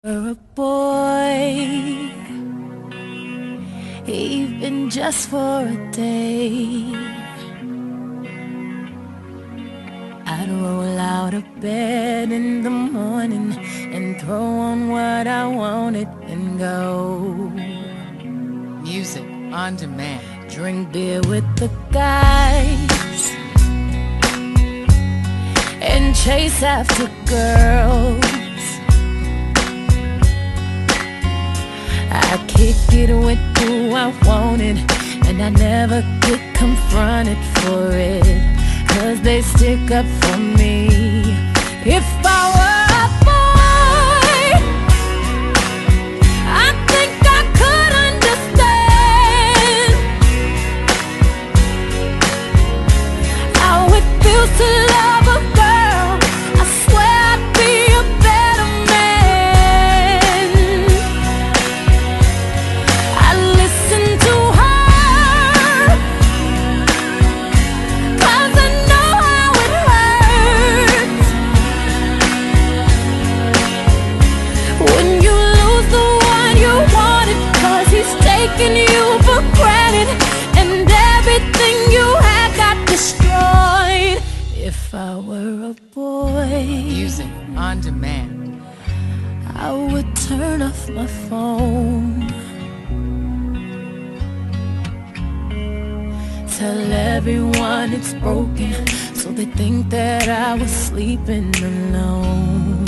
For a boy, even just for a day, I'd roll out of bed in the morning and throw on what I wanted and go. Music on demand. Drink beer with the guys and chase after girls. I kick it with who I wanted, and I never get confronted for it, 'cause they stick up for me. If I were a boy, I think I could understand how it feels to love a girl. I swear I'd be a better man. I listen to her, 'cause I know how it hurts when you lose the one you wanted, 'cause he's taking you for granted and everything you had got destroyed. If I were a boy, Music on demand. I would turn off my phone, tell everyone it's broken, so they think that I was sleeping alone.